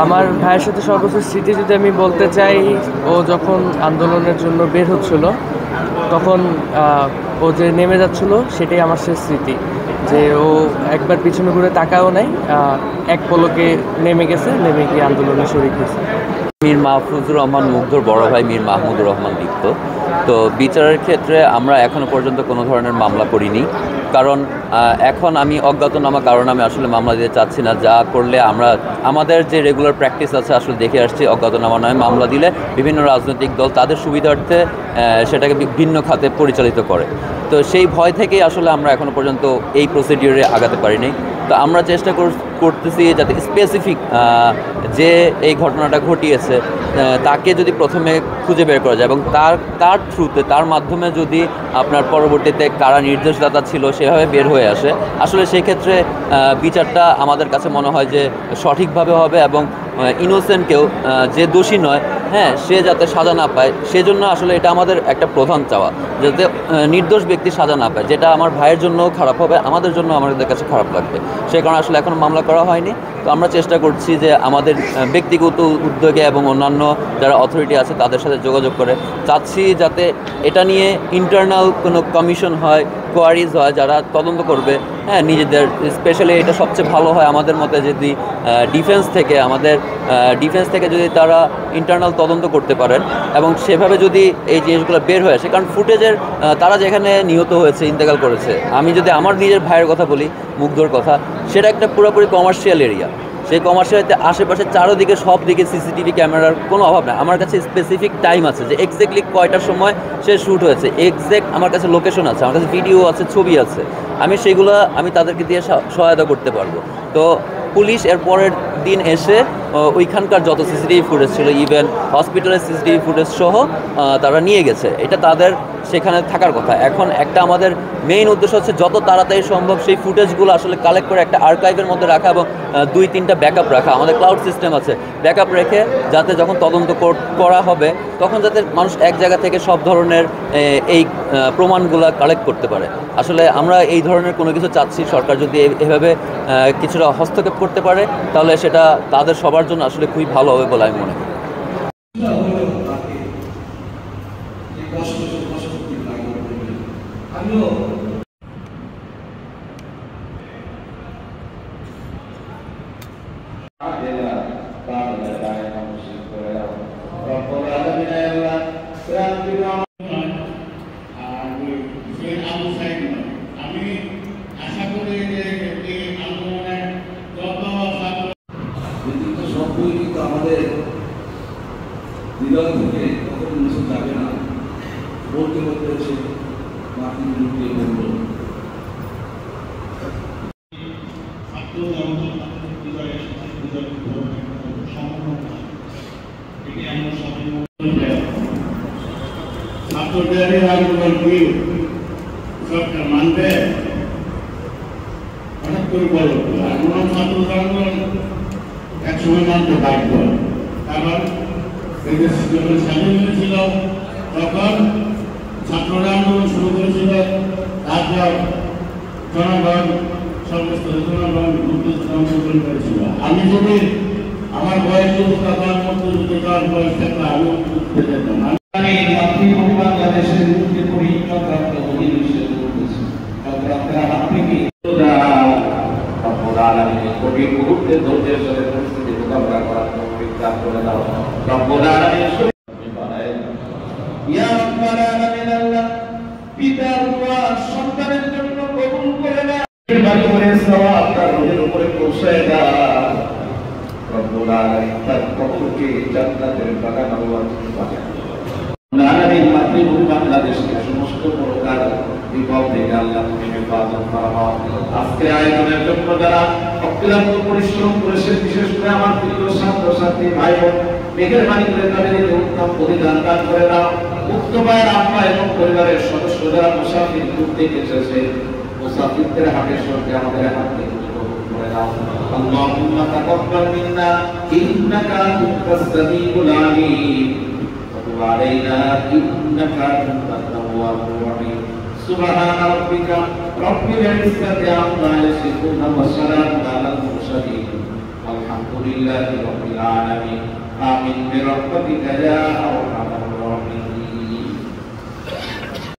আমার ভাইয়ের সাথে সর্বোচ্চ স্মৃতি যদি আমি বলতে চাই, ও যখন আন্দোলনের জন্য বের হচ্ছিল তখন ও যে নেমে যাচ্ছিল সেটাই আমার শেষ স্মৃতি, যে ও একবার পিছনে ঘুরে তাকাও নাই, এক পলকে নেমে গেছে, নেমে গিয়ে আন্দোলনে শরিক হয়েছে। মীর মাহফুজুর রহমান মুগ্ধর বড় ভাই মীর মাহমুদুর রহমান দীপ্ত। তো বিচারের ক্ষেত্রে আমরা এখনও পর্যন্ত কোনো ধরনের মামলা করিনি, কারণ এখন আমি অজ্ঞাতনামা কারণে আমি আসলে মামলা দিতে চাচ্ছি না। যা করলে আমরা আমাদের যে রেগুলার প্র্যাকটিস আছে আসলে দেখে আসছি, অজ্ঞাতনামা নয় মামলা দিলে বিভিন্ন রাজনৈতিক দল তাদের সুবিধার্থে সেটাকে ভিন্ন খাতে পরিচালিত করে। তো সেই ভয় থেকেই আসলে আমরা এখনও পর্যন্ত এই প্রসিডিওরে আগাতে পারিনি। তো আমরা চেষ্টা করতেছি যাতে স্পেসিফিক যে এই ঘটনাটা ঘটিয়েছে তাকে যদি প্রথমে খুঁজে বের করা যায় এবং তার থ্রুতে তার মাধ্যমে যদি আপনার পরবর্তীতে কারা নির্দেশদাতা ছিল সেভাবে বের হয়ে আসে, আসলে সেই ক্ষেত্রে বিচারটা আমাদের কাছে মনে হয় যে সঠিকভাবে হবে এবং ইনোসেন্টকেও যে দোষী নয়, হ্যাঁ, সে যাতে সাজা না পায় সেজন্য আসলে এটা আমাদের একটা প্রধান চাওয়া, যাতে নির্দোষ ব্যক্তি সাজা না পায়। যেটা আমার ভাইয়ের জন্যও খারাপ হবে, আমাদের জন্য আমাদের কাছে খারাপ লাগবে। সে কারণে আসলে এখনও মামলা করা হয়নি। তো আমরা চেষ্টা করছি যে আমাদের ব্যক্তিগত উদ্যোগে এবং অন্যান্য যারা অথরিটি আছে তাদের সাথে যোগাযোগ করে চাচ্ছি যাতে এটা নিয়ে ইন্টারনাল কোনো কমিশন হয়, কোয়ারিজ হয়, যারা তদন্ত করবে, হ্যাঁ, নিজেদের। স্পেশালি এটা সবচেয়ে ভালো হয় আমাদের মতে যদি ডিফেন্স থেকে যদি তারা ইন্টারনাল তদন্ত করতে পারেন এবং সেভাবে যদি এই জিনিসগুলো বের হয়ে আসে। কারণ ফুটেজের তারা যেখানে নিহত হয়েছে, ইন্তেকাল করেছে, আমি যদি আমার নিজের ভাইয়ের কথা বলি, মুগ্ধর কথা, সেটা একটা পুরোপুরি কমার্শিয়াল এরিয়া। সেই কমার্শিয়ালতে আশেপাশে চারোদিকে সব দিকে সিসিটিভি ক্যামেরার কোনো অভাব নেই। আমার কাছে স্পেসিফিক টাইম আছে যে এক্স্যাক্টলি কয়টার সময় সে শ্যুট হয়েছে, এক্স্যাক্ট আমার কাছে লোকেশন আছে, আমার কাছে ভিডিও আছে, ছবি আছে। আমি তাদেরকে দিয়ে সহায়তা করতে পারবো। তো পুলিশ এর পরের দিন এসে ওইখানকার যত সিসিটিভি ফুটেজ ছিল, ইভেন হসপিটালের সিসিটিভি ফুটেজ সহ তারা নিয়ে গেছে। এটা তাদের সেখানে থাকার কথা। এখন একটা আমাদের মেইন উদ্দেশ্য হচ্ছে যত তাড়াতাড়ি সম্ভব সেই ফুটেজগুলো আসলে কালেক্ট করে একটা আর্কাইভের মধ্যে রাখা এবং 2-3টা ব্যাকআপ রাখা। আমাদের ক্লাউড সিস্টেম আছে, ব্যাকআপ রেখে যাতে যখন তদন্ত করা হবে তখন যাতে মানুষ এক জায়গা থেকে সব ধরনের এই প্রমাণগুলো কালেক্ট করতে পারে। আসলে আমরা এই ধরনের কোনো কিছু চাচ্ছি, সরকার যদি এভাবে কিছুটা হস্তক্ষেপ করতে পারে তাহলে সেটা তাদের সবার জন্য আসলে খুবই ভালো হবে বলে আমি মনে করি। আমাদের হৃদয় থেকে কখনো মুছে যাবে না। বলতে বলতে হচ্ছে মাটি লুটিয়ে পড়ল। সরকার মানবে হঠাৎ করে বলো এমন ছাত্র আন্দোলন একসময় মানতে বাধ্য, কারণ যখন স্বাধীন হয়েছিল তখন ছাত্ররা আন্দোলন শুরু করেছিল, তারপর জনগণ সর্বস্তরের জনগণ আন্দোলন করেছিল। আমি যদি আমার বয়স যদি তখন মুক্তিযুদ্ধ করার বয়স থাকলে আমি মুক্তিযুদ্ধে যেতাম। মাতৃভূমি বাংলাদেশের মুক্তি করি চক্রান্ত অধিবেশন করতেছি, চক্রান্তের হাত থেকে কঠিন মুহূর্তে ধৈর্যের সাথে পরিস্থিতি মোকাবিলা করার বিজ্ঞান করে দাও। রব্বুল আলামিন ইয়া রব্বুল আলামিন আল্লাহ পিতার দোয়া সন্তানের জন্য কবুল করে নাও, মেহেরবানি করে সওয়াব তার রোহের উপরে পৌঁছায় দাও। রব্বুল আলামিন তার কবরকে জান্নাতের বাগান আল্লাহ বানায়। আলামিন মাতৃভূমি বাংলাদেশকে সমস্ত প্রকার বিপদ থেকে আল্লাহ তুমি হেফাজত ফরমাও। আজকে আয়োজনের জন্য যারা অক্লান্ত পরিশ্রম করেছে, বিশেষ করে আমার প্রিয় ছাত্রছাত্রী ভাই বোন, মেহেরবানি করে তাদের উত্তম প্রতিদান দান করে দাও। মুক্ত ভাইয়ের আব্বা এবং পরিবারের সদস্য যারা মুসাফির দূর থেকে এসেছে, মুসাফিরদের হাটের সঙ্গে আমাদের হাতকে কবুল করে দাও। আল্লাহুম্মা তাকাব্বাল মিন্না ইন্নাকা আনতাস সামিউল আলিম علينا إنك أنت التواب الرحيم سبحان ربك رب العزة عما يصفون وسلام على المرسلين والحمد لله رب العالمين آمين برحمتك يا أرحم